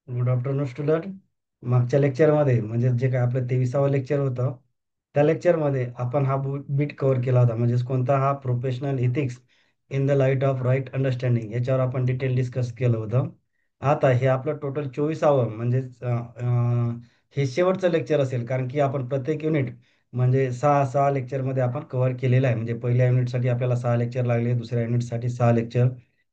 Good afternoon student. मागच्या लेक्चरमध्ये म्हणजे जे काय आपलं 23वा लेक्चर होतं, त्या लेक्चरमध्ये आपण हा बीट कव्हर केला होता. म्हणजेच कोणता हा professional ethics in the light of right understanding याच्यावर आपण डिटेल डिस्कस केलं होतं. आता हे आपलं टोटल 24वं म्हणजेच हे शेवटचं लेक्चर असेल, कारण की आपण प्रत्येक युनिट म्हणजे सहा सहा लेक्चरमध्ये आपण कव्हर केलेलं आहे. म्हणजे पहिल्या युनिटसाठी आपल्याला 6 लेक्चर लागले, दुसऱ्या युनिटसाठी 6 लेक्चर,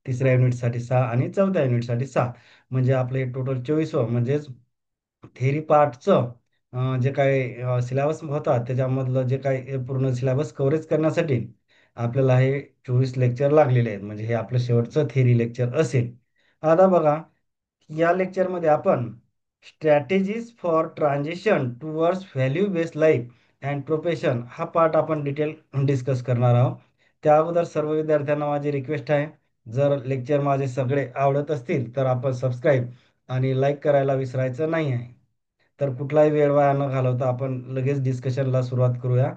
तिसऱ्या युनिटसाठी 6 आणि चौथ्या युनिटसाठी 6. म्हणजे आपलं हे टोटल 24 म्हणजेच थेरी पार्टचं जे काही सिलेबस होता त्याच्यामधलं जे काही पूर्ण सिलेबस कव्हरेज करण्यासाठी आपल्याला हे 24 लेक्चर लागलेले आहेत. म्हणजे हे आपलं शेवटचं थेरी लेक्चर असेल. आता बघा, या लेक्चरमध्ये आपण strategies for transition towards value based life and profession हा पार्ट आपण डिटेल डिस्कस करणार आहोत. त्या अगोदर सर्व विद्यार्थ्यांना माझी रिक्वेस्ट आहे, जर लेक्चर माझे सगळे आवडत असतील तर आपण सबस्क्राईब आणि लाईक करायला विसरायचं नाही आहे. तर कुठलाही वेळ वाया न घालवता आपण लगेच डिस्कशनला सुरुवात करूया.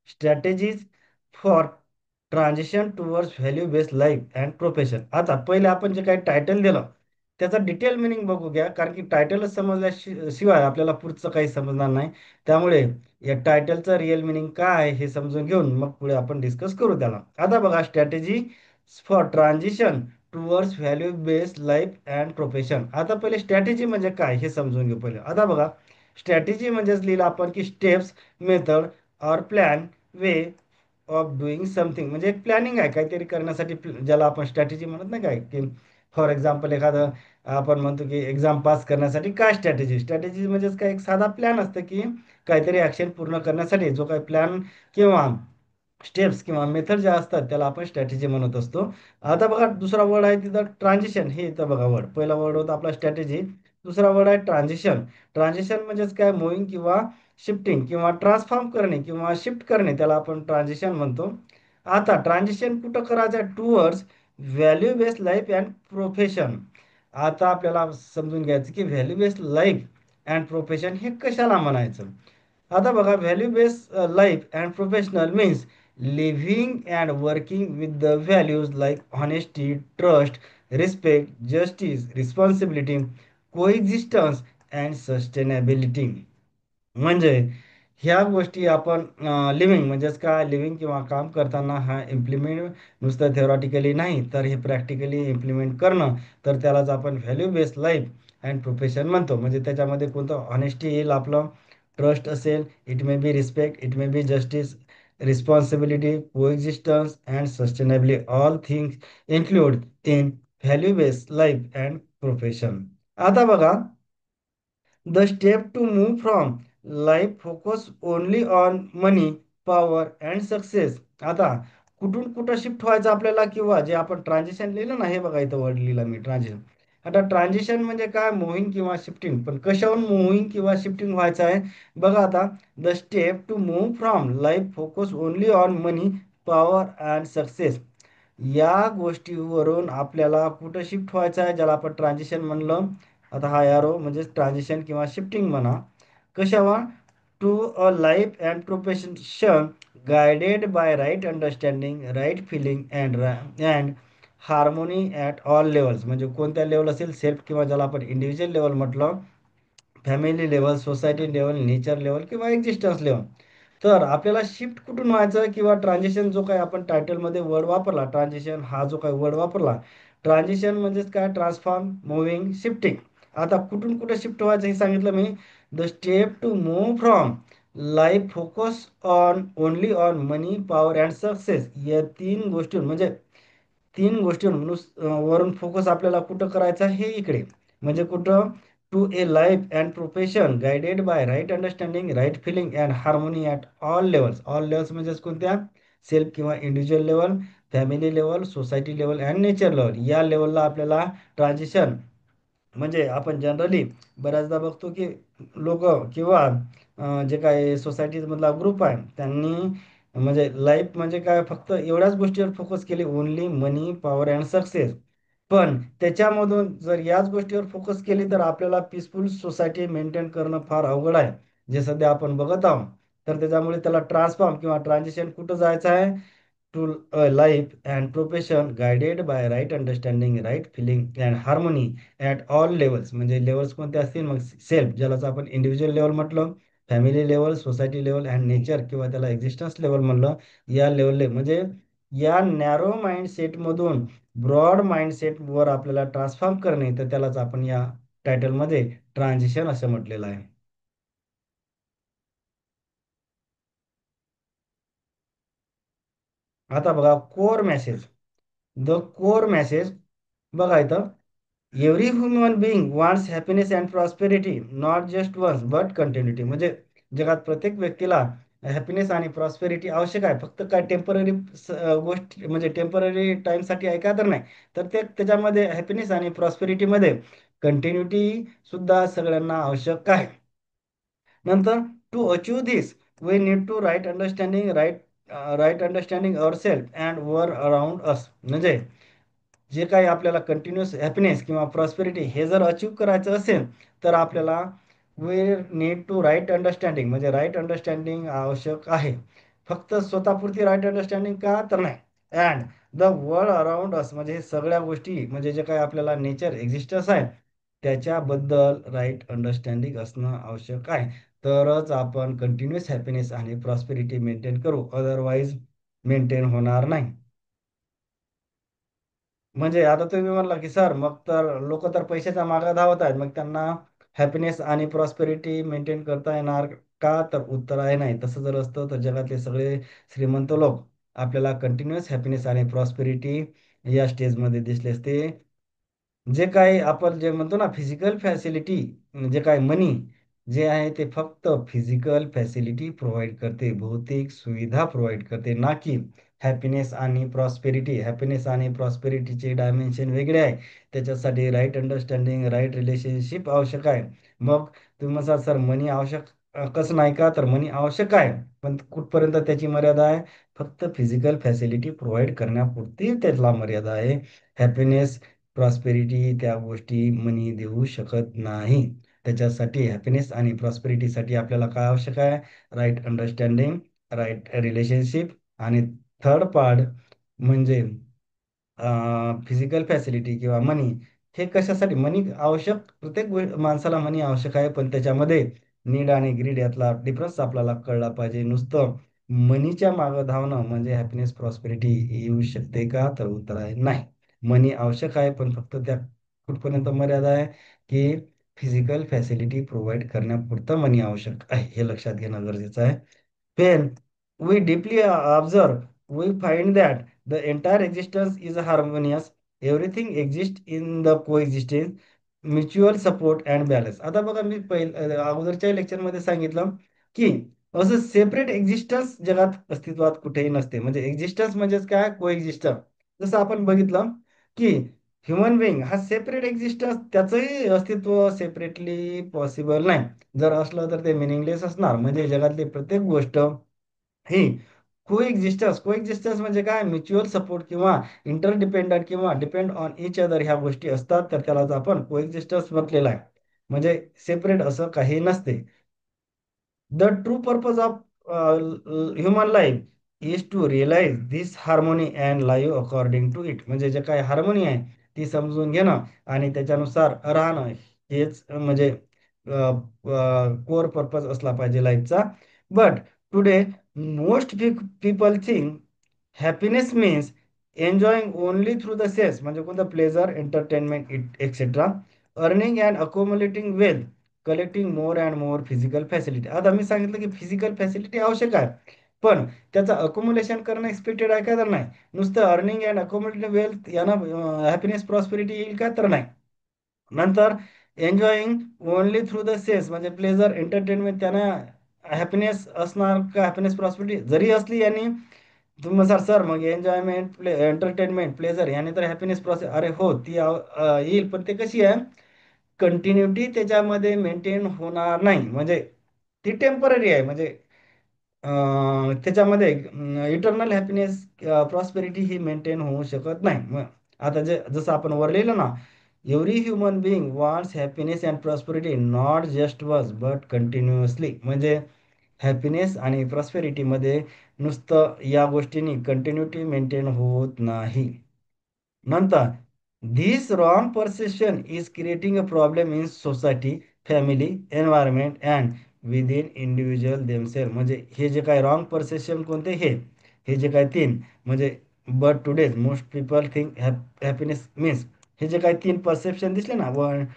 Strategies for transition towards value based life and profession. आता पहिले आपण जे काही टायटल दिलं त्याचा डिटेल मिनिंग बघू घ्या, कारण की टायटलच समजल्याशिवाय आपल्याला पुढचं काही समजणार नाही. त्यामुळे या टायटलचं रिअल मिनिंग काय आहे हे समजून घेऊन मग पुढे आपण डिस्कस करू त्याला. आता बघा, strategy for transition towards value based life and profession. आता पहिले स्ट्रॅटेजी म्हणजे काय हे समजून घेऊ पहिले. आता बघा, स्ट्रॅटेजी म्हणजेच लिहिलं आपण की स्टेप्स, मेथड और plan, way of doing something. म्हणजे एक प्लॅनिंग आहे काहीतरी करण्यासाठी, ज्याला आपण स्ट्रॅटेजी म्हणत नाही काय, की फॉर एक्झाम्पल एखादं आपण म्हणतो की एक्झाम पास करण्यासाठी काय स्ट्रॅटेजी. स्ट्रॅटेजी म्हणजेच काय, एक साधा प्लॅन असतं की काहीतरी ॲक्शन पूर्ण करण्यासाठी जो काही प्लॅन किंवा स्टेप्स किंवा मेथड ज्या असतात त्याला आपण स्ट्रॅटेजी म्हणत असतो. आता बघा, दुसरा वर्ड आहे तिथं ट्रान्झिशन. हे इथं बघा वर्ड, पहिला वर्ड होता आपला स्ट्रॅटेजी, दुसरा वर्ड आहे ट्रान्झिशन. ट्रान्झिशन म्हणजेच काय, मुव्हिंग किंवा शिफ्टिंग किंवा ट्रान्सफॉर्म करणे किंवा शिफ्ट करणे, त्याला आपण ट्रान्झिशन म्हणतो. आता ट्रान्झिशन कुठं करायचं आहे, towards value based life and profession. आता आपल्याला समजून घ्यायचं की value based life and profession हे कशाला म्हणायचं. आता बघा, value based life and professional means living and working with the values like honesty, trust, respect, justice, responsibility, coexistence and sustainability. म्हणजे ह्या गोष्टी आपण लिव्हिंग म्हणजेच काय, लिव्हिंग किंवा काम करताना हा इम्प्लिमेंट नुसतं थेरॉटिकली नाही तर हे प्रॅक्टिकली इम्प्लिमेंट करणं, तर त्यालाच आपण value based life and profession म्हणतो. म्हणजे त्याच्यामध्ये कोणतं ऑनेस्टी येईल, आपलं ट्रस्ट असेल, it may be respect, it may be justice, responsibility, coexistence and sustainability, all things include in value based life and profession. आता बघा, the step to move from life focus only on money, power and success. आता कुठून कुठं shift व्हायचं आपल्याला, किंवा जे आपण ट्रान्झिशन लिहिलं ना, हे बघा इथं वर्ड लिहिलं मी ट्रान्झिशन. आता ट्रान्झिशन म्हणजे काय, मुव्हिंग किंवा शिफ्टिंग. पण कशाहून मुव्हिंग किंवा शिफ्टिंग व्हायचं आहे बघा. आता the step to move from life focus only on money, power and success, या गोष्टीवरून आपल्याला कुठं शिफ्ट व्हायचं आहे, ज्याला आपण ट्रान्झिशन म्हणलं. आता हा यारो म्हणजे ट्रान्झिशन किंवा शिफ्टिंग म्हणा. कशावर, to a life and profession guided by right understanding, right feeling and harmony at all levels. म्हणजे कोणत्या लेवल असेल, सेल्फ किंवा ज्याला आपण इंडिव्हिज्युअल लेवल म्हटलं, family level, society level, nature level किंवा एक्झिस्टन्स लेवल. तर आपल्याला शिफ्ट कुठून व्हायचं, किंवा ट्रान्झिशन जो काही आपण टायटलमध्ये वर्ड वापरला, ट्रान्झिशन हा जो काही वर्ड वापरला, ट्रान्झिशन म्हणजेच काय, ट्रान्सफॉर्म, मुव्हिंग, शिफ्टिंग. आता कुठून कुठे शिफ्ट व्हायचं हे सांगितलं मी. The step to move from life focus on only on money, power and success, या तीन गोष्टी म्हणजे तीन गोष्टी वरून फोकस आपल्याला कुठं करायचा हे इकडे. म्हणजे कुठं, to a life and profession guided by right understanding, right feeling and harmony at all levels. All levels म्हणजेच कोणत्या, सेल्फ किंवा individual level, family level, society level and nature level, या लेवलला आपल्याला ट्रान्झिशन. म्हणजे आपण जनरली बऱ्याचदा बघतो की लोक किंवा जे काही सोसायटीमधला ग्रुप आहे त्यांनी म्हणजे लाईफ म्हणजे काय, फक्त एवढ्याच गोष्टीवर फोकस केली, only money, power and success. पण त्याच्यामधून जर याच गोष्टीवर फोकस केली तर आपल्याला पीसफुल सोसायटी मेंटेन करणं फार अवघड आहे, जे सध्या आपण बघत आहोत. तर त्याच्यामुळे त्याला ट्रान्सफॉर्म किंवा ट्रान्झिशन कुठं जायचं आहे? To life and profession guided by right understanding, right feeling and harmony at all levels. म्हणजे लेवल्स कोणते असतील? मग सेल्फ, ज्यालाच आपण इंडिव्हिज्युअल लेवल म्हटलं, family level, society level and nature किंवा त्याला एक्झिस्टन्स लेवल म्हणलं. या लेवलले म्हणजे या नॅरो माइंडसेटमधून ब्रॉड माइंडसेटवर आपल्याला ट्रान्सफॉर्म करणे, तर त्यालाच आपण या टायटलमध्ये ट्रान्झिशन असं म्हटलेलं आहे. आता बघा core message. The core message बघा इथं, every human being wants happiness and prosperity not just once but continuity. म्हणजे जगात प्रत्येक व्यक्तीला हॅपीनेस आणि प्रॉस्पेरिटी आवश्यक आहे. फक्त काय टेम्पररी गोष्ट म्हणजे टेम्पररी टाइमसाठी आहे का? तर नाही. तर ते त्याच्यामध्ये हॅपीनेस आणि प्रॉस्पेरिटीमध्ये कंटिन्युटी सुद्धा सगळ्यांना आवश्यक आहे. नंतर to achieve this we need to right understanding our self and world around us. म्हणजे जे काही आपल्याला कंटिन्युअस हॅपीनेस किंवा प्रॉस्पेरिटी हे जर अचीव करायचं असेल, तर आपल्याला we need to right understanding म्हणजे राईट अंडरस्टँडिंग आवश्यक आहे. फक्त स्वतःपुरती राईट अंडरस्टँडिंग का? तर नाही. And the world around us म्हणजे हे सगळ्या गोष्टी म्हणजे जे काही आपल्याला नेचर एक्झिस्टन्स आहे त्याच्याबद्दल राईट अंडरस्टँडिंग असणं आवश्यक आहे. तरच आपण कंटिन्युअस हॅपीनेस आणि प्रॉस्पेरिटी मेंटेन करू, अदरवाईज मेंटेन होणार नाही. म्हणजे आता तुम्ही म्हणला की सर मग तर लोक तर पैशाच्या मागे धावत आहेत, मग त्यांना हॅपीनेस आणि प्रॉस्पेरिटी मेंटेन करता येणार का? तर उत्तर आहे नाही. तसं जर असतं तर जगातले सगळे श्रीमंत लोक आपल्याला कंटिन्युअस हॅपीनेस आणि प्रॉस्पेरिटी या स्टेजमध्ये दिसले असते. जे काही आपण जे म्हणतो ना फिजिकल फॅसिलिटी, जे काय मनी जे आहे ते फक्त फिजिकल फॅसिलिटी प्रोव्हाइड करते, भौतिक सुविधा प्रोव्हाइड करते, ना की हॅपीनेस आणि प्रॉस्पेरिटी. हॅपीनेस आणि प्रॉस्पेरिटीचे डायमेन्शन वेगळे आहे. त्याच्यासाठी राईट अंडरस्टँडिंग, राईट रिलेशनशिप आवश्यक आहे. मग तुम्ही म्हणसाल सर मनी आवश्यक कसं नाही का? तर मनी आवश्यक आहे, पण कुठपर्यंत त्याची मर्यादा आहे? फक्त फिजिकल फॅसिलिटी प्रोव्हाइड करण्यापुरती त्याला मर्यादा आहे. हॅपीनेस प्रॉस्पेरिटी त्या गोष्टी मनी देऊ शकत नाही. त्याच्यासाठी हॅपीनेस आणि प्रॉस्पेरिटीसाठी आपल्याला काय आवश्यक आहे? राईट अंडरस्टँडिंग, राईट रिलेशनशिप आणि थर्ड पार्ट म्हणजे फिजिकल फॅसिलिटी किंवा मनी. हे कशासाठी मनी आवश्यक? प्रत्येक माणसाला मनी आवश्यक आहे, पण त्याच्यामध्ये नीड आणि ग्रीड यातला डिफरन्स आपल्याला कळला पाहिजे. नुसतं मनीच्या मागं धावणं म्हणजे हॅपीनेस प्रॉस्पेरिटी येऊ शकते का? तर उत्तर आहे नाही. मनी आवश्यक आहे, पण फक्त त्या कुठपर्यंत मर्यादा आहे की फिजिकल फॅसिलिटी प्रोव्हाइड करण्यापुरतं मनी आवश्यक आहे, हे लक्षात घेणं गरजेचं आहे. When we deeply observe, we find that the entire existence is harmonious. Everything exists in the coexistence, mutual support and balance. आता बघा मी अगोदरच्या लेक्चरमध्ये सांगितलं की असं सेपरेट एक्झिस्टन्स जगात अस्तित्वात कुठेही नसते. म्हणजे एक्झिस्टन्स म्हणजेच काय? को एक्झिस्टन्स. जसं आपण बघितलं की ह्युमन बिंग हा सेपरेट एक्झिस्टन्स, त्याचंही अस्तित्व सेपरेटली पॉसिबल नाही. जर असलं तर ते मिनिंगलेस असणार. म्हणजे जगातली प्रत्येक गोष्ट ही को एक्झिस्टन्स म्हणजे काय? म्युच्युअल सपोर्ट किंवा इंटरडिपेंडंट किंवा डिपेंड ऑन इच अदर ह्या गोष्टी असतात, तर त्यालाच आपण को एक्झिस्टन्स म्हटलेलं आहे. म्हणजे सेपरेट असं काही नसते. The true purpose of human life is to realise this harmony and live according to it. म्हणजे जे काही हार्मोनी आहे ती समजून घेणं आणि त्याच्यानुसार राहणं, हेच म्हणजे कोर पर्पज असला पाहिजे लाईफचा. But today most people think happiness means enjoying only through the sense. म्हणजे कोणतं? Pleasure, entertainment etcetera, earning and accumulating wealth, collecting more and more physical facility. आता मी सांगितलं की फिजिकल फॅसिलिटी आवश्यक आहे, पण त्याचं अकोमुलेशन करणं एक्सपेक्टेड आहे का? तर नाही. नुसतं अर्निंग अँड अकोमुलेटिंग वेल्थ यानं हॅपीनेस प्रॉस्पेरिटी येईल का? तर नाही. नंतर enjoying only through the sense म्हणजे प्लेजर, एंटरटेनमेंट, त्यानं हॅपीनेस असणार का? हॅपीनेस प्रॉस्पेरिटी जरी असली यांनी, तुम्ही सर सर मग एन्जॉयमेंट, एंटरटेनमेंट, प्लेजर याने तर हॅपीनेस प्रोसेस, अरे हो ती येईल, पण ते कशी आहे? कंटिन्युटी त्याच्यामध्ये मेंटेन होणार नाही. म्हणजे ती टेम्पररी आहे. म्हणजे त्याच्यामध्ये इटर्नल हॅपीनेस, प्रॉस्पेरिटी ही मेंटेन होऊ शकत नाही. मग आता जसं आपण वर लिहिलं ना, every human being wants happiness and prosperity not just once but continuously. म्हणजे हॅपीनेस आणि प्रॉस्पेरिटीमध्ये नुसतं या गोष्टींनी कंटिन्युटी मेंटेन होत नाही. नंतर this wrong perception is creating a problem in society, family, environment and within individual themselves. म्हणजे हे जे काय रॉंग परसेप्शन कोणते, हे जे काय तीन, म्हणजे but today's most people think happiness means, हे जे काय तीन परसेप्शन दिसले ना, 1,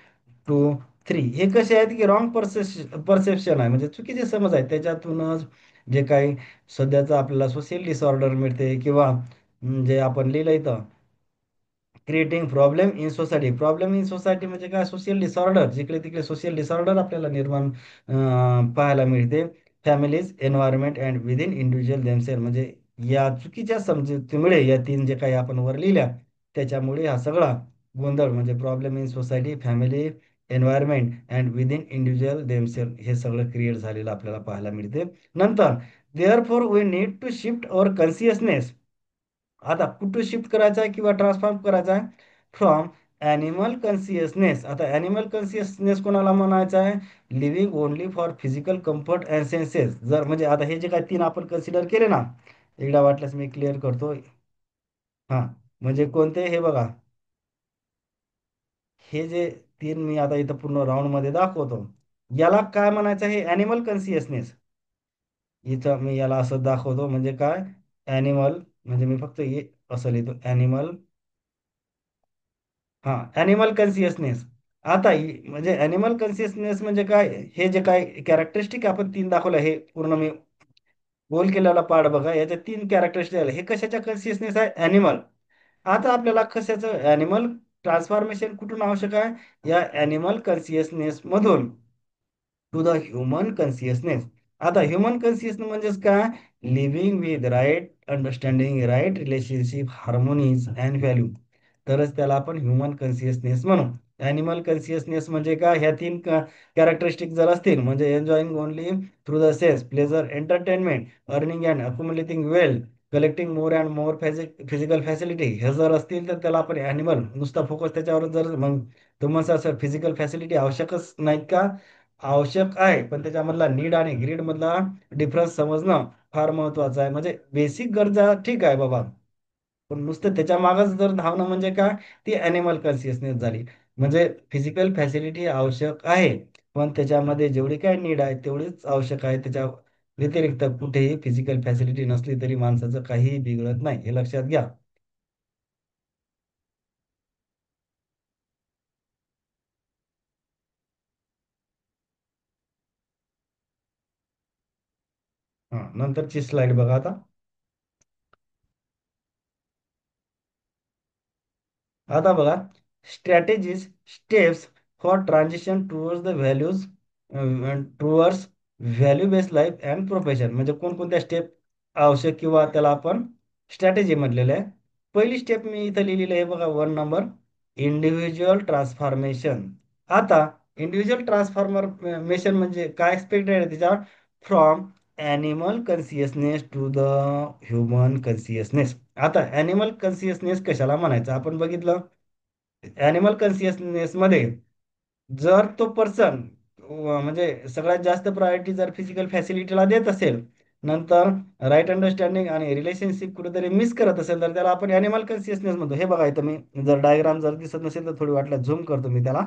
2, 3, हे कसे आहेत की रॉंग परसेप्शन आहे, म्हणजे चुकीचे समज आहेत. त्याच्यातूनच जे काही सध्याचं आपल्याला सोशल डिसऑर्डर मिळते, किंवा जे आपण लिहिलं इथं, creating problem in society. Problem in society म्हणजे काय, सोशल डिसऑर्डर, जिकडे तिकडे सोशल डिसऑर्डर आपल्याला निर्माण पाहायला मिळते. Families, environment and within individual themselves. म्हणजे या चुकीच्या समजुतीमुळे, या तीन जे काही आपण वर लिहिल्या, त्याच्यामुळे हा सगळा गोंधळ, म्हणजे problem in society, family, environment and within individual themselves, हे सगळं क्रिएट झालेलं आपल्याला पाहायला मिळते. नंतर therefore we need to shift our consciousness. आता कुठं शिफ्ट करायचा आहे किंवा ट्रान्सफॉर्म करायचा आहे, फ्रॉम ॲनिमल कन्सियसनेस. आता ॲनिमल कन्सियसनेस कोणाला म्हणायचं आहे, living only for physical comfort and senses. जर म्हणजे आता हे जे काही तीन आपण कन्सिडर केले ना, एकदा वाटल्यास मी क्लिअर करतो. हां, म्हणजे कोणते, हे बघा, हे जे तीन मी आता इथं पूर्ण राऊंडमध्ये दाखवतो, याला काय म्हणायचं आहे, ॲनिमल कन्सियसनेस. इथं मी याला असं दाखवतो, म्हणजे काय, ॲनिमल, म्हणजे मी फक्त हे असं लिहितो, ॲनिमल, हा, ॲनिमल कन्सियसनेस. आता म्हणजे ॲनिमल कन्सियसनेस म्हणजे काय, हे जे काय कॅरेक्टरिस्टिक आपण तीन दाखवलं, हे पूर्ण मी गोल केलेला पार्ट बघा, याचे तीन कॅरेक्टरिस्टिक आले, हे कशाच्या कन्सियसनेस आहे, ॲनिमल. आता आपल्याला कशाचं ॲनिमल ट्रान्सफॉर्मेशन कुठून आवश्यक आहे, या ॲनिमल कन्सियसनेस मधून टू द ह्युमन कन्सियसनेस. आता ह्युमन कन्सियसनेस म्हणजेच काय, living with right understanding, right relationship, harmonies and value, तरच त्याला आपण ह्युमन कन्सियसनेस म्हणू. ॲनिमल कन्सियसनेस म्हणजे काय, ह्या तीन कॅरेक्टरिस्टिक जर असतील, म्हणजे enjoying only through the sense, pleasure, entertainment, earning and accumulating wealth, collecting more and more physical facility, हे जर असतील तर त्याला आपण ॲनिमल, नुसता फोकस त्याच्यावर जर, मग तुम्हाला असं फिजिकल फॅसिलिटी आवश्यकच नाहीत का, आवश्यक आहे, पण त्याच्यामधला नीड आणि ग्रीड मधला डिफरन्स समजणं फार महत्वाचं आहे. म्हणजे बेसिक गरजा ठीक आहे बाबा, पण नुसतं त्याच्या मागच जर धावणं म्हणजे काय, ती ॲनिमल कन्सियसनेस झाली. म्हणजे फिजिकल फॅसिलिटी आवश्यक आहे, पण त्याच्यामध्ये जेवढी काय नीड आहे तेवढीच आवश्यक आहे. त्याच्या व्यतिरिक्त कुठेही फिजिकल फॅसिलिटी नसली तरी माणसाचं काहीही बिघडत नाही, हे लक्षात घ्या. हा, नंतरची स्लाइड बघा आता. आता बघा, strategies, steps for transition towards the values, towards value based life and profession. म्हणजे कोणकोणत्या स्टेप आवश्यक, किंवा त्याला आपण स्ट्रॅटेजी म्हटलेलं आहे. पहिली स्टेप मी इथं लिहिलेली आहे बघा, 1 नंबर, इंडिव्हिज्युअल ट्रान्सफॉर्मेशन. आता इंडिव्हिज्युअल ट्रान्सफॉर्मेशन म्हणजे काय एक्सपेक्टेड आहे त्याच्यावर, from animal consciousness to the human consciousness. आता ॲनिमल कन्सियसनेस कशाला म्हणायचं आपण बघितलं, ॲनिमल कन्सियसनेस मध्ये जर तो पर्सन म्हणजे सगळ्यात जास्त प्रायोरिटी जर फिजिकल फॅसिलिटीला देत असेल, नंतर राईट अंडरस्टँडिंग आणि रिलेशनशिप कुठेतरी मिस करत असेल, तर त्याला आपण ॲनिमल कन्सियसनेस म्हणतो. हे बघा इथं मी जर डायग्राम जर दिसत नसेल तर थोडी वाटलं झूम करतो मी त्याला,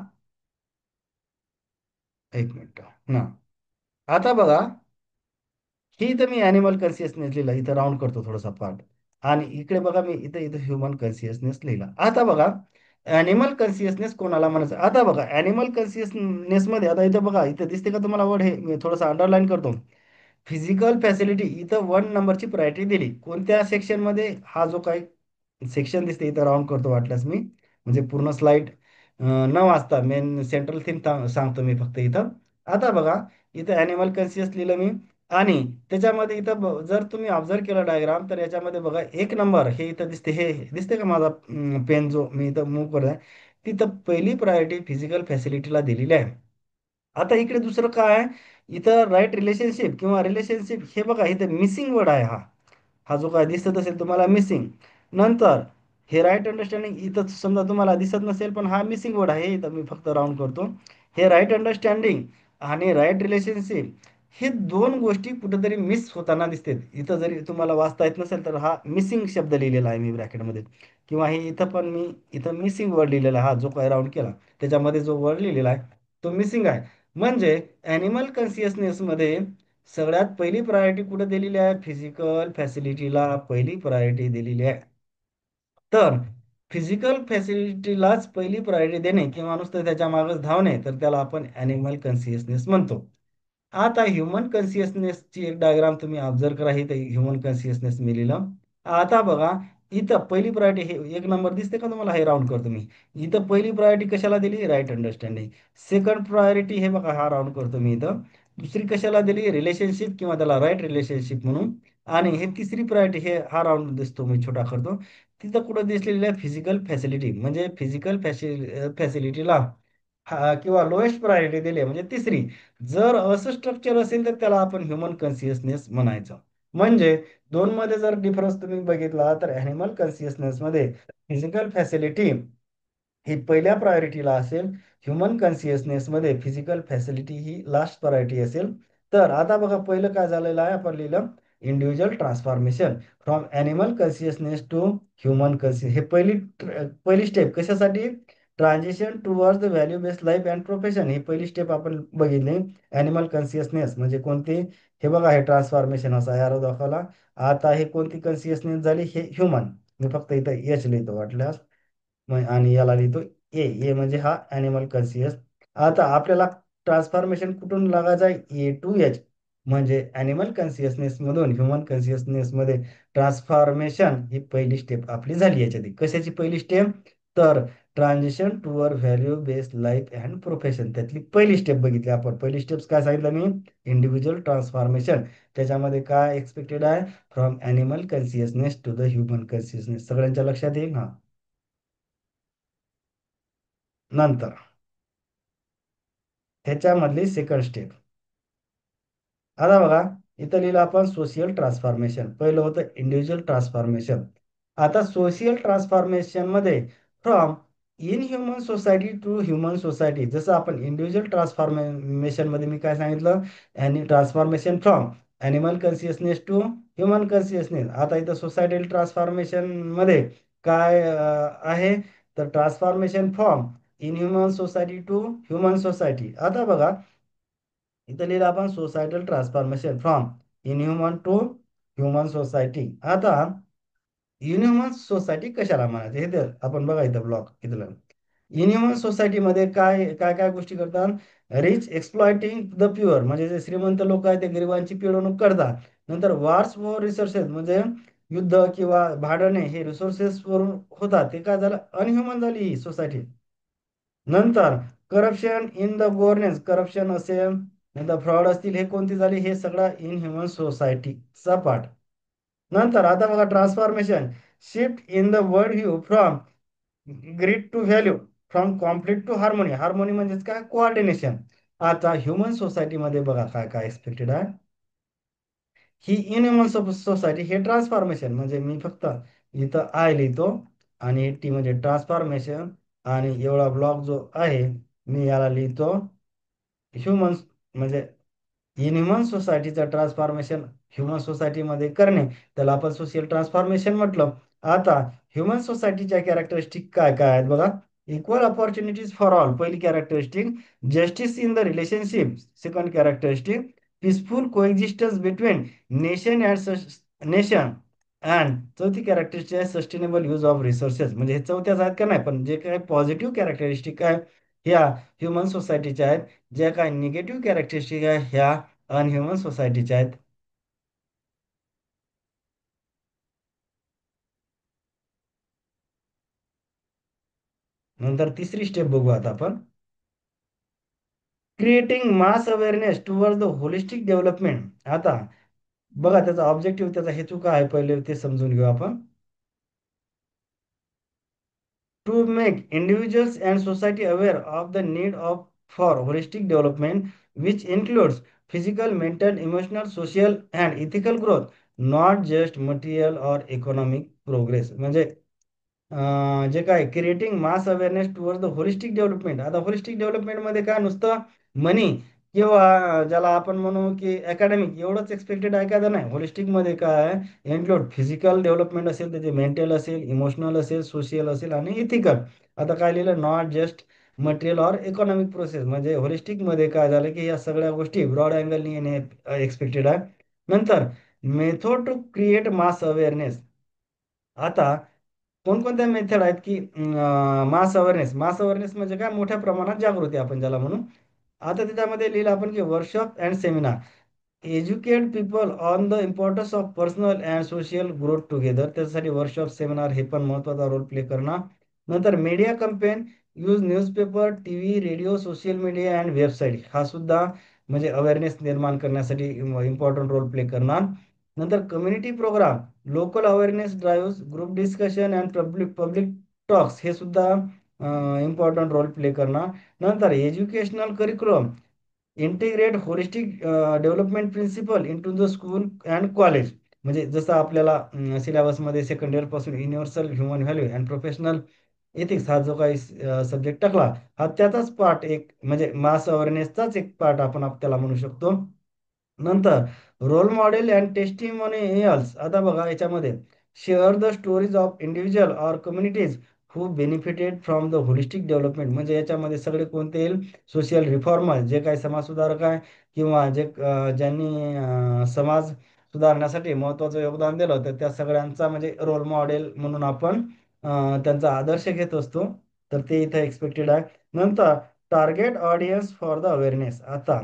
एक मिनिट ना. आता बघा, ही इथं मी ॲनिमल कन्सियसनेस लिहिला, इथं राऊंड करतो थोडासा पार्ट, आणि इकडे बघा मी इथं इथं ह्युमन कन्सियसनेस लिहिला. आता बघा, ॲनिमल कन्सियसनेस कोणाला म्हणायचं, आता बघा ॲनिमल कन्सियसनेस मध्ये, आता इथं बघा, इथं दिसते का तुम्हाला वर्ड, हे मी थोडंसं अंडरलाईन करतो. फिजिकल फॅसिलिटी इथं 1 नंबरची प्रायोरिटी दिली. कोणत्या सेक्शन मध्ये, हा जो काही सेक्शन दिसते इथं राऊंड करतो वाटल्यास मी, म्हणजे पूर्ण स्लाइड न वाचता मेन सेंट्रल थीम सांगतो मी फक्त इथं. आता बघा, इथं ॲनिमल कन्सियस लिहिलं मी, आणि त्याच्यामध्ये इथं जर तुम्ही ऑब्झर्व केलं डायग्राम, तर याच्यामध्ये बघा 1 नंबर हे इथं दिसते, हे दिसते का माझा पेन जो मी इथं मूव्ह करत आहे, तिथं पहिली प्रायोरिटी फिजिकल फॅसिलिटीला दिलेली आहे. आता इकडे दुसरं काय आहे, इथं राईट रिलेशनशिप किंवा रिलेशनशिप, हे बघा इथं मिसिंग वर्ड आहे, हा जो काय दिसत असेल तुम्हाला मिसिंग. नंतर हे राईट अंडरस्टँडिंग इथं समजा तुम्हाला दिसत नसेल, पण हा मिसिंग वर्ड आहे, इथं मी फक्त राऊंड करतो. हे राईट अंडरस्टँडिंग आणि राईट रिलेशनशिप, हे दोन गोष्टी कुठेतरी मिस होताना दिसते. इथं जरी तुम्हाला वाचता येत नसेल तर हा मिसिंग शब्द लिहिलेला आहे मी ब्रॅकेटमध्ये, किंवा हे इथं पण मी इथं मिसिंग वर्ड लिहिलेला आहे. हा जो काही राऊंड केला त्याच्यामध्ये जो वर्ड लिहिलेला आहे तो मिसिंग आहे. म्हणजे ॲनिमल कॉन्शियसनेसमध्ये सगळ्यात पहिली प्रायोरिटी कुठे दिलेली आहे? फिजिकल फॅसिलिटीला पहिली प्रायोरिटी दिलेली आहे. तर फिजिकल फॅसिलिटीलाच पहिली प्रायोरिटी देणे किंवा नुसतं त्याच्या मागच धावणे, तर त्याला आपण ॲनिमल कॉन्शियसनेस म्हणतो. आता ह्युमन कॉन्शियसनेसची एक डायग्राम तुम्ही ऑब्झर्व करा. ही ह्युमन कॉन्शियसनेस मी लिहिलं. आता बघा, इथं पहिली प्रायोरिटी हे एक नंबर दिसते का तुम्हाला? हे राऊंड करतो मी. इथं पहिली प्रायोरिटी कशाला दिली? Right understanding. सेकंड प्रायोरिटी हे बघा, हा राऊंड करतो मी इथं. दुसरी कशाला दिली? रिलेशनशिप किंवा त्याला राईट रिलेशनशिप म्हणून. आणि हे तिसरी प्रायोरिटी हे हा राऊंड दिसतो मी छोटा करतो. तिथं कुठं दिसलेली आहे? Physical facility. म्हणजे फिजिकल फॅसिलिटीला हा किंवा लोएस्ट प्रायोरिटी दिली आहे, म्हणजे तिसरी. जर असं स्ट्रक्चर असेल तर त्याला आपण ह्युमन कॉन्शियसनेस म्हणायचं. म्हणजे दोन मध्ये जर डिफरन्स तुम्ही बघितला तर ॲनिमल कॉन्शियसनेस मध्ये फिजिकल फॅसिलिटी ही पहिल्या प्रायोरिटीला असेल, ह्युमन कॉन्शियसनेसमध्ये फिजिकल फॅसिलिटी ही लास्ट प्रायोरिटी असेल. तर आता बघा, पहिलं काय झालेलं आहे, आपण लिहिलं individual transformation from animal consciousness to human conscious. हे पहिली स्टेप कशासाठी? Transition towards the value based life and profession. ही पहिली स्टेप आपण बघितली. ॲनिमल कॉन्शियसनेस म्हणजे कोणती? हे बघा, हे ट्रान्सफॉर्मेशन असा यारो दाखवला. आता हे कोणती कॉन्शियसनेस झाली? हे ह्युमन. मी फक्त इथं एच लिहितो वाटल्यास. आणि याला लिहितो ए. ए म्हणजे हा ॲनिमल कॉन्शियस. आता आपल्याला ट्रान्सफॉर्मेशन कुठून लागायचं आहे? A to H. म्हणजे ॲनिमल कॉन्शियसनेस मधून ह्युमन कॉन्शियसनेस मध्ये ट्रान्सफॉर्मेशन ही पहिली स्टेप आपली झाली. याच्यात कशाची पहिली स्टेप? तर transition toward value based life and profession, त्यातली पहिली स्टेप बघितली आपण. पहिली स्टेप्स काय सांगितलं मी? Individual transformation. त्याच्यामध्ये काय एक्सपेक्टेड आहे? From animal consciousness to the human consciousness. सगळ्यांच्या लक्षात येईल ना? नंतर ह्याच्यामधली सेकंड स्टेप. आता बघा, इथं लिहिलं आपण सोशियल ट्रान्सफॉर्मेशन. पहिलं होतं इंडिव्हिज्युअल ट्रान्सफॉर्मेशन. आता सोशियल ट्रान्सफॉर्मेशन मध्ये from inhuman society to human society. जसं आपण इंडिव्हिज्युअल ट्रान्सफॉर्मेशन मध्ये मी काय सांगितलं? आणि transformation from animal consciousness to human consciousness. आता इथं सोसायटल ट्रान्सफॉर्मेशन मध्ये काय आहे? तर transformation from inhuman society to human society. आता बघा, इथं लिहिलं आपण societal transformation from inhuman to human society. आता इनह्युमन सोसायटी कशाला म्हणायचं हे तर आपण बघा इथं ब्लॉक इथलं. इनह्युमन सोसायटीमध्ये काय काय काय गोष्टी करतात? रिच एक्सप्लॉइटिंग द प्युअर, म्हणजे जे श्रीमंत लोक आहेत ते गरिबांची पिळवणूक करतात. नंतर वॉर्स फॉर रिसोर्सेस, म्हणजे युद्ध किंवा भाडणे हे रिसोर्सेस वरून होतात. ते काय झालं? अनह्युमन झाली ही सोसायटी. नंतर corruption in the governance, corruption असेल नंतर फ्रॉड असतील, हे कोणती झाली? हे सगळं इन ह्युमन सोसायटीचा पार्ट. नंतर आता बघा transformation, shift in the world view from greed to value, from conflict to harmony. Harmony म्हणजेच काय? कोऑर्डिनेशन. आता ह्युमन सोसायटीमध्ये बघा काय काय एक्सपेक्टेड आहे. ही इन ह्युमन सोसायटी हे ट्रान्सफॉर्मेशन, म्हणजे मी फक्त इथं आय लिहितो आणि टी म्हणजे ट्रान्सफॉर्मेशन, आणि एवढा ब्लॉक जो आहे मी याला लिहितो ह्युमन्स. म्हणजे इन ह्युमन सोसायटीचं ट्रान्सफॉर्मेशन ह्युमन सोसायटीमध्ये करणे, त्याला आपण सोशल ट्रान्सफॉर्मेशन म्हटलं. आता ह्युमन सोसायटीच्या कॅरेक्टरिस्टिक काय काय आहेत बघा. इक्वल ऑपॉर्च्युनिटीज फॉर ऑल पहिली characteristic. Justice in the relationship second characteristic. Peaceful coexistence between nation and nation. And चौथी कॅरेक्टरिस्टिक आहे सस्टेनेबल यूज ऑफ रिसोर्सेस. म्हणजे हे चौथ्याच आहेत का नाही, पण जे काही पॉझिटिव्ह कॅरेक्टरिस्टिक आहे ह्या ह्युमन सोसायटीच्या आहेत. ज्या काही निगेटिव्ह कॅरेक्टरिस्टिक आहे ह्या अनह्युमन सोसायटीच्या आहेत. नंतर तिसरी स्टेप बघू आता आपण. Creating mass awareness towards the holistic development. आता बघा, त्याचा ऑब्जेक्टिव्ह त्याचा हेतू काय आहे पहिले ते समजून घेऊ आपण. To make individuals and society aware of the need of for holistic development which includes physical mental emotional social and ethical growth, not just material or economic progress. म्हणजे जे काय creating mass awareness towards the holistic development. आता holistic डेव्हलपमेंटमध्ये काय नुसतं मनी किंवा ज्याला आपण म्हणू की अकॅडमिक एवढंच एक्सपेक्टेड आहे का तर नाही. होलिस्टिक मध्ये काय इन्क्लूड फिजिकल डेव्हलपमेंट असेल, त्याचे मेंटल असेल, इमोशनल असेल, सोशियल असेल आणि इथिकल. आता काय लिहिलं, not just material or economic process. म्हणजे होलिस्टिक मध्ये काय झालं की या सगळ्या गोष्टी ब्रॉड अँगलनी येणे एक्सपेक्टेड आहे. नंतर method to create mass awareness. आता कोणकोणत्या मेथड आहेत की मास अवेअरनेस म्हणजे काय, मोठ्या प्रमाणात जागृती आपण ज्याला म्हणू. आता त्याच्यामध्ये लिहिलं आपण की workshop and seminar educate people on the importance of personal and social growth together. त्याच्यासाठी वर्कशॉप सेमिनार हे पण महत्त्वाचा रोल प्ले करणार. नंतर media campaign use newspaper, T V, radio, social media and website. हा सुद्धा म्हणजे अवेअरनेस निर्माण करण्यासाठी इम्पॉर्टंट रोल प्ले करणार. नंतर community program, local awareness drive, group discussion and public public talks हे सुद्धा इम्पॉर्टंट रोल प्ले करणार. नंतर educational curriculum integrate holistic development principle into the school and college. म्हणजे जसं आपल्याला सिलेबसमध्ये सेकंड इयर पासून universal human value and professional ethics हा जो काही सब्जेक्ट टाकला, हा त्याचाच पार्ट एक म्हणजे मास अवेअरनेसचाच एक पार्ट आपण त्याला म्हणू शकतो. नंतर रोल मॉडेल अँड टेस्टिमोनियल्स. आता बघा याच्यामध्ये share the stories of individual or communities who benefited from the holistic development. म्हणजे याच्यामध्ये सगळे कोणते येईल, सोशल रिफॉर्मर जे काही समाज सुधारक आहे किंवा जे ज्यांनी समाज सुधारण्यासाठी महत्त्वाचं योगदान दिलं, तर त्या सगळ्यांचा म्हणजे रोल मॉडेल म्हणून आपण त्यांचा आदर्श घेत असतो. तर ते इथं एक्सपेक्टेड आहे. नंतर target audience for the awareness. आता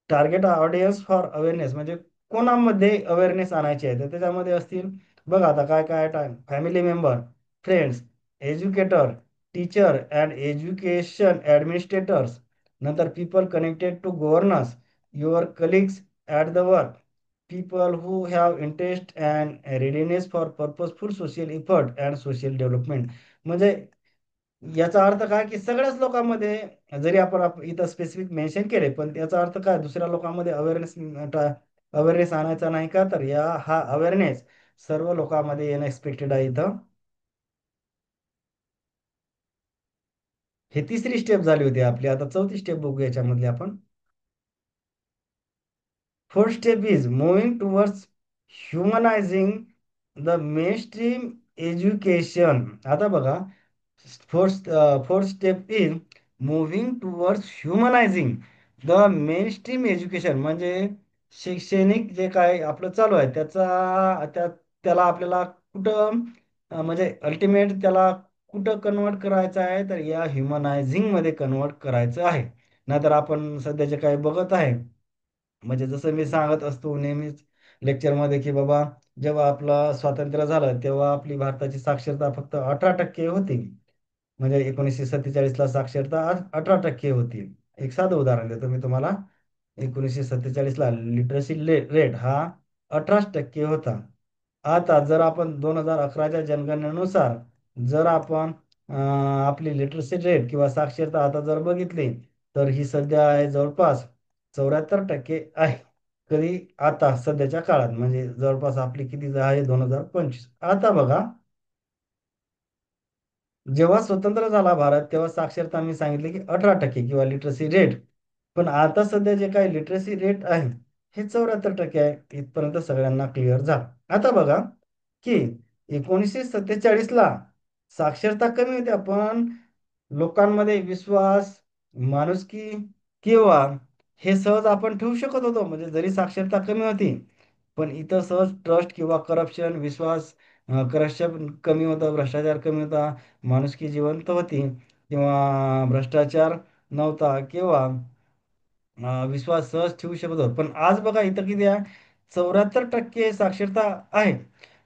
टार्गेट ऑडियन्स फॉर अवेअरनेस म्हणजे कोणामध्ये अवेअरनेस आणायची आहे, तर त्याच्यामध्ये असतील बघा आता काय काय time, family member, friends, educator, teacher and education administrators. नंतर people connected to governance, your colleagues at the work, people who have interest and readiness for purposeful social effort and social development. म्हणजे याचा अर्थ काय की सगळ्याच लोकांमध्ये, जरी आपण इथं स्पेसिफिक मेन्शन केले, पण याचा अर्थ काय, दुसऱ्या लोकांमध्ये अवेअरनेस आणायचा नाही का, तर हा अवेअरनेस सर्व लोकांमध्ये येणं एक्सपेक्टेड आहे इथं. हे तिसरी स्टेप झाली होती आपली. आता चौथी स्टेप बघू याच्यामधली आपण. Fourth step is moving towards humanising the mainstream education. आता बघा, fourth step is moving towards humanising the mainstream education. म्हणजे शैक्षणिक जे काय आपलं चालू आहे त्याला आपल्याला कुठं म्हणजे अल्टिमेट त्याला कुठं कन्वर्ट करायचं आहे, तर या ह्युमनायझिंग मध्ये कन्वर्ट करायचं आहे. नाहीतर आपण सध्या जे काही बघत आहे, म्हणजे जसं मी सांगत असतो नेहमीच लेक्चरमध्ये की बाबा, जेव्हा आपलं स्वातंत्र्य झालं तेव्हा आपली भारताची साक्षरता फक्त 18% होती. म्हणजे 1947ला साक्षरता आज 18% होती. एक साधं उदाहरण देतो मी तुम्हाला. 1947ला लिटरसी रेट हा 18% होता. आता जर आपण 2011च्या जनगणनेनुसार जर आपण आपली लिटरसी रेट किंवा साक्षरता आता जर बघितली, तर ही सध्या आहे जवळपास 74% आहे. कधी, आता सध्याच्या काळात म्हणजे जवळपास आपली किती आहे 2025. आता बघा, जेव्हा स्वतंत्र झाला भारत तेव्हा साक्षरता मी सांगितले की 18% किंवा लिटरसी रेट. पण आता सध्या जे काही लिटरसी रेट आहे हे 74% आहे. इथपर्यंत सगळ्यांना क्लिअर झालं. आता बघा की 1947ला साक्षरता कमी होती, पण लोकांमध्ये विश्वास, माणुसकी किंवा हे सहज आपण ठेवू शकत होतो. म्हणजे जरी साक्षरता कमी होती, पण इथं सहज ट्रस्ट किंवा करप्शन, विश्वास, करप्शन कमी होतं, भ्रष्टाचार कमी होता, माणुसकी जिवंत होती किंवा भ्रष्टाचार नव्हता किंवा विश्वास सहज ठेवू शकत होतो. पण आज बघा इथं किती आहे, 74% साक्षरता आहे.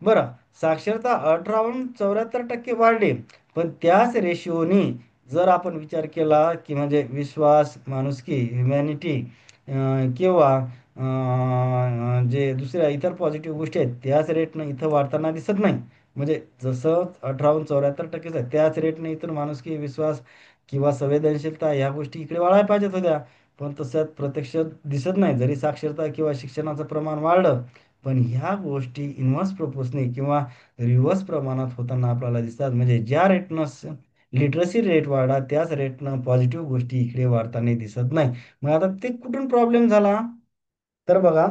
बरं, साक्षरता 18हून 74% वाढली, पण त्याच रेशिओनी जर आपण विचार केला की म्हणजे विश्वास, माणुसकी, ह्युमॅनिटी किंवा जे दुसऱ्या इतर पॉझिटिव्ह गोष्टी आहेत त्याच रेटनं इथं वाढताना दिसत नाही. म्हणजे जसं 18हून 74% आहे त्याच रेटने इथून माणुसकी, विश्वास किंवा संवेदनशीलता ह्या गोष्टी इकडे वाढायला पाहिजेत होत्या. पण तसं प्रत्यक्षात दिसत नाही. जरी साक्षरता किंवा शिक्षणाचं प्रमाण वाढलं, पण ह्या गोष्टी इन्व्हर्स प्रपोजने किंवा रिव्हर्स प्रमाणात होताना आपल्याला दिसतात. म्हणजे ज्या रेटनं लिटरसी रेट वाढा, त्याच रेटनं पॉझिटिव्ह गोष्टी इकडे वाढताना दिसत नाही. मग आता ते कुठून प्रॉब्लेम झाला? तर बघा,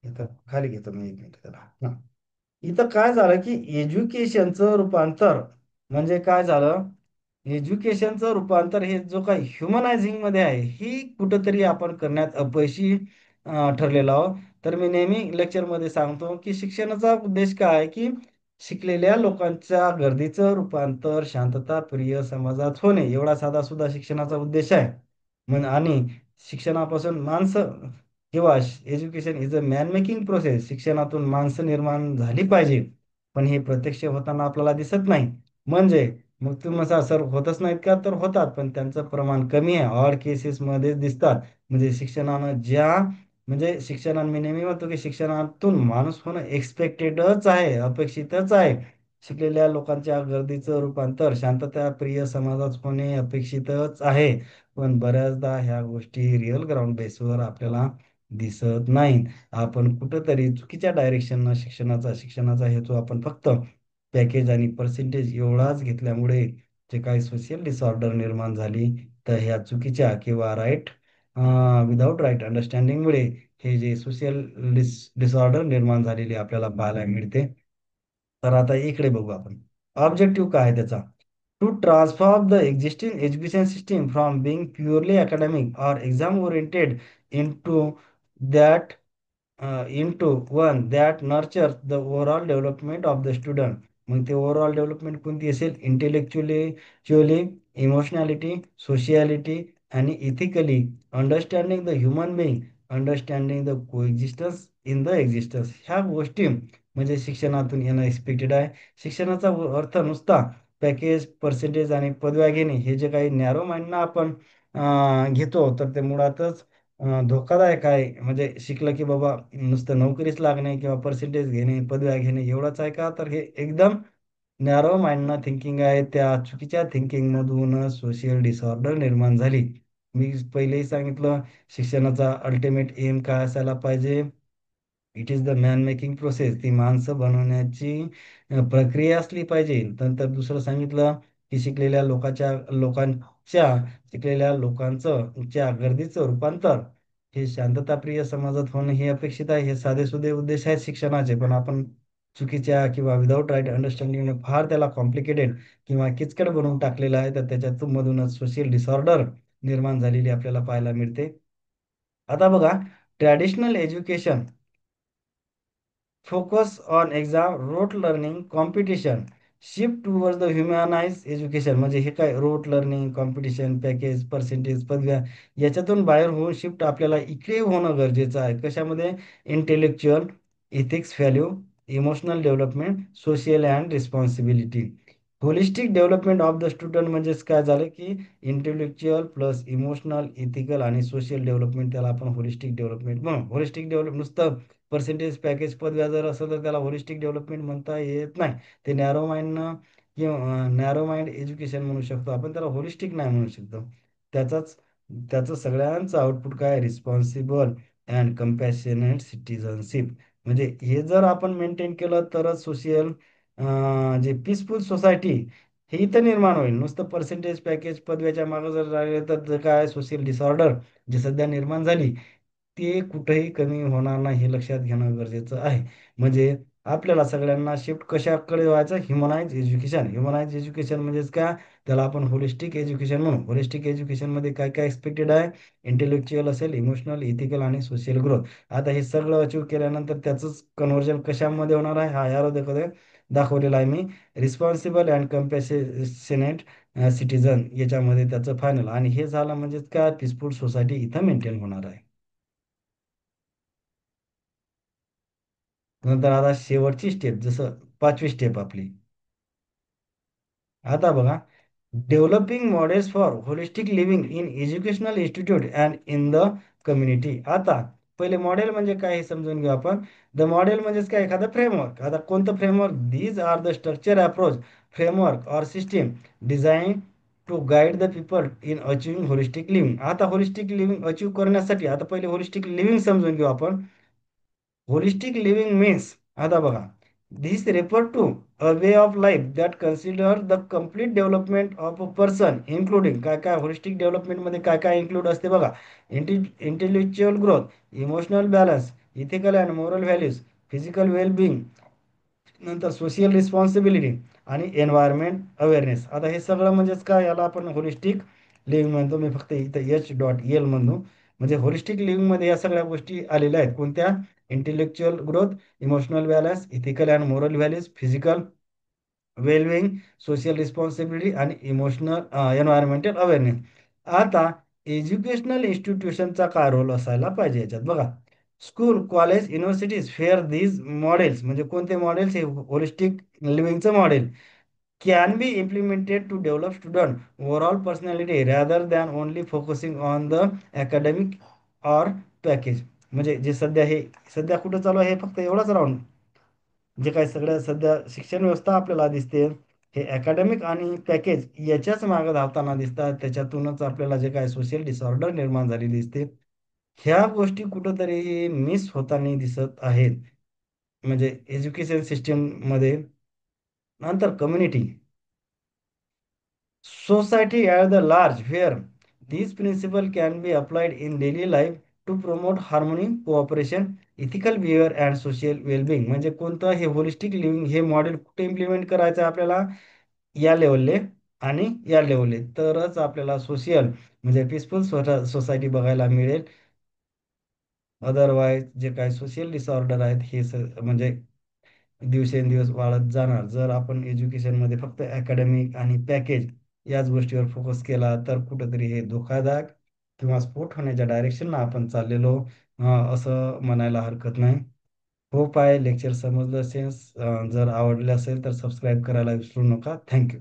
इथं खाली घेतो मी एक मिनिट त्याला. हा. इथं काय झालं की एज्युकेशनचं रूपांतर म्हणजे काय झालं? एज्युकेशनचं रूपांतर हे जो काही ह्युमनायझिंग मध्ये आहे, ही कुठंतरी आपण करण्यात अपयशी ठरलेलो आहोत. तर मी नेहमी लेक्चरमध्ये सांगतो की शिक्षणाचा उद्देश काय आहे की शिकलेल्या लोकांच्या गर्दीचं रूपांतर शांतताप्रिय समाजात होणे, एवढा साधा सुद्धा शिक्षणाचा उद्देश आहे. आणि शिक्षणापासून माणसं किंवा education is a man making process, शिक्षणातून माणसं निर्माण झाली पाहिजे. पण हे प्रत्यक्ष होताना आपल्याला दिसत नाही. म्हणजे मग तुम्ही म्हणता सर होतच नाहीत का? तर होतात, पण त्यांचं प्रमाण कमी आहे, ऑड केसेसमध्ये दिसतात. म्हणजे शिक्षणानं ज्या म्हणजे शिक्षणानं मी नेहमी म्हणतो की शिक्षणातून माणूस होणं एक्सपेक्टेडच आहे, अपेक्षितच आहे. शिकलेल्या लोकांच्या गर्दीचं रूपांतर शांतताप्रिय समाजात होणे अपेक्षितच आहे. पण बऱ्याचदा ह्या गोष्टी रिअल ग्राउंड बेसवर आपल्याला दिसत नाहीत. आपण कुठंतरी चुकीच्या डायरेक्शननं शिक्षणाचा हेतू आपण फक्त पॅकेज आणि पर्सेंटेज एवढाच घेतल्यामुळे जे काही सोशल डिसऑर्डर निर्माण झाली, तर ह्या चुकीच्या किंवा विदाऊट राईट अंडरस्टँडिंगमुळे हे जे सोशल डिसऑर्डर निर्माण झालेले आपल्याला पाहायला मिळते. तर आता इकडे बघू आपण ऑब्जेक्टिव्ह काय आहे त्याचा. To transform the existing education system from being purely academic or exam oriented into that into one that nurtures the overall development of the student. मग ते ओव्हरऑल डेव्हलपमेंट कोणती असेल? इंटेलेक्च्युअली, इमोशनॅलिटी, सोशियालिटी आणि ethically, understanding the human being, understanding the coexistence in the existence. ह्या गोष्टी म्हणजे शिक्षणातून येणं एक्सपेक्टेड आहे. शिक्षणाचा अर्थ नुसता पॅकेज, पर्सेंटेज आणि पदव्या घेणे हे जे काही नॅरो माइंडनं आपण घेतो, तर ते मुळातच धोकादायक आहे. म्हणजे शिकलं की बाबा नुसतं नोकरीच लागणे किंवा पर्सेंटेज घेणे, पदव्या घेणे एवढंच आहे का? तर हे एकदम नॅरो माइंडनं थिंकिंग आहे. त्या चुकीच्या थिंकिंगमधून सोशल डिसऑर्डर निर्माण झाली. मी पहिलेही सांगितलं, शिक्षणाचा अल्टिमेट एम काय असायला पाहिजे? It is the man making process, ती माणसं बनवण्याची प्रक्रिया असली पाहिजे. नंतर दुसरं सांगितलं की शिकलेल्या लोकांचं च्या गर्दीचं रूपांतर हे शांतताप्रिय समाजात होणं हे अपेक्षित आहे. हे साधेसुधे उद्देश आहेत शिक्षणाचे, पण आपण चुकीच्या किंवा विदाऊट राईट अंडरस्टँडिंग फार त्याला कॉम्प्लिकेटेड किंवा किचकट बनवून टाकलेलं आहे. तर त्याच्यातून मधूनच सोशल डिसऑर्डर निर्माण झालेली आपल्याला पाहायला मिळते. आता बघा, traditional education focus on exam, rote learning, competition, shift towards the humanized education. म्हणजे हे काय rote learning, competition, package, percentage, पदव्या याच्यातून बाहेर होऊन शिफ्ट आपल्याला इकडे होणं गरजेचं आहे. कशामध्ये? Intellectual, ethics, value, emotional development, social and responsibility. Holistic development of the student म्हणजेच काय झालं की इंटेलेक्च्युअल प्लस इमोशनल, इथिकल आणि सोशल डेव्हलपमेंट, त्याला आपण होलिस्टिक डेव्हलपमेंट म्हणून. होलिस्टिक डेव्हलप नुसतं पर्सेंटेज, पॅकेज, पदव्या जर असेल तर त्याला होलिस्टिक डेव्हलपमेंट म्हणता येत नाही. ते नॅरो माइंडनं किंवा नॅरो माइंड एज्युकेशन म्हणू शकतो आपण, त्याला होलिस्टिक नाही म्हणू शकतो. त्याचाच त्याचं सगळ्यांचं आउटपुट काय? Responsible and compassionate citizenship. म्हणजे हे जर आपण मेंटेन केलं तरच सोशल जे पीसफुल सोसायटी हे इथं निर्माण होईल. नुसतं पर्सेंटेज, पॅकेज, पदव्याच्या मागं जर राहिले तर जे काय सोशल डिसऑर्डर जी सध्या निर्माण झाली, ते कुठेही कमी होणार नाही हे लक्षात घेणं गरजेचं आहे. म्हणजे आपल्याला सगळ्यांना शिफ्ट कशाकडे व्हायचं? ह्युमनाइज एज्युकेशन. ह्युमनाइज एज्युकेशन म्हणजेच काय? त्याला आपण होलिस्टिक एज्युकेशन म्हणू. होलिस्टिक एज्युकेशनमध्ये काय काय एक्सपेक्टेड आहे? इंटेलेक्च्युअल असेल, इमोशनल, इथिकल आणि सोशल ग्रोथ. आता हे सगळं अचीव केल्यानंतर त्याचंच कन्व्हर्जन कशामध्ये होणार आहे? हा यारो दाखवलेला आहे मी. रिस्पॉन्सिबल अँड कम्पॅशनेट सिटीजन याच्यामध्ये त्याचं फायनल. आणि हे झालं म्हणजेच काय? पीसफुल सोसायटी इथं मेंटेन होणार आहे. नंतर आता शेवटची स्टेप, जसं पाचवी स्टेप आपली. आता बघा, developing models for holistic living in educational institute and in the community. आता पहिले मॉडेल म्हणजे काय हे समजून घेऊ आपण. द मॉडेल म्हणजेच काय? एखादं फ्रेमवर्क. आता कोणतं framework? These are the structure approach, framework or system design to guide the people in achieving holistic living. आता होलिस्टिक लिव्हिंग अचीव करण्यासाठी आता पहिले होलिस्टिक लिव्हिंग समजून घेऊ आपण. होलिस्टिक लिव्हिंग मीन्स, आता बघा, This refer to a way of life that consider the complete development of a person, including काय काय holistic development मध्ये काय काय include असते बघा. Intellectual growth, emotional balance, ethical and moral values, physical well-being, नंतर सोशल रिस्पॉन्सिबिलिटी आणि environment awareness. आता हे सगळं म्हणजेच काय, याला आपण होलिस्टिक लिव्हिंग म्हणतो. मी फक्त इथं H.L म्हणतो. म्हणजे होलिस्टिक लिव्हिंगमध्ये या सगळ्या गोष्टी आलेल्या आहेत. कोणत्या? Intellectual growth, emotional balance, ethical and moral values, physical wellbeing, social responsibility आणि इमोशनल एन्व्हायरमेंटल अवेअरनेस. आता एज्युकेशनल इन्स्टिट्यूशनचा काय रोल असायला पाहिजे याच्यात बघा. School, college, universities fair these models, म्हणजे कोणते मॉडेल्स? हे होलिस्टिक लिव्हिंगचं model can be implemented to develop student overall personality rather than only focusing on the academic or package. म्हणजे जे सध्या हे सध्या कुठं चालू आहे, हे फक्त एवढाच राऊंड जे काही सगळ्या सध्या शिक्षण व्यवस्था आपल्याला दिसते, हे अकॅडमिक आणि पॅकेज याच्याच मागे धावताना दिसतात. त्याच्यातूनच आपल्याला जे काय सोशल डिसऑर्डर निर्माण झालेली दिसते. ह्या गोष्टी कुठंतरी मिस होताना दिसत आहेत, म्हणजे एज्युकेशन सिस्टीम मध्ये. नंतर community society at the large where these principles can be applied in daily life to promote harmony, cooperation, ethical behavior and social well-being. म्हणजे कोणतं? हे होलिस्टिक लिव्हिंग हे मॉडेल कुठे इम्प्लिमेंट करायचं आहे आपल्याला? या लेवलले आणि या लेवलले, तरच आपल्याला सोशल म्हणजे पीसफुल सोसायटी बघायला मिळेल. अदरवाईज जे काही सोशल डिसऑर्डर आहेत हे म्हणजे दिवसेंदिवस वाढत जाणार. जर आपण एज्युकेशनमध्ये फक्त अकॅडमिक आणि पॅकेज याच गोष्टीवर फोकस केला तर कुठंतरी हे धोकादायक किंवा स्फोट होण्याच्या डायरेक्शनला आपण चाललेलो असं म्हणायला हरकत नाही. होप आहे लेक्चर समजलं असेल. जर आवडले असेल तर सबस्क्राईब करायला विसरू नका. थँक्यू.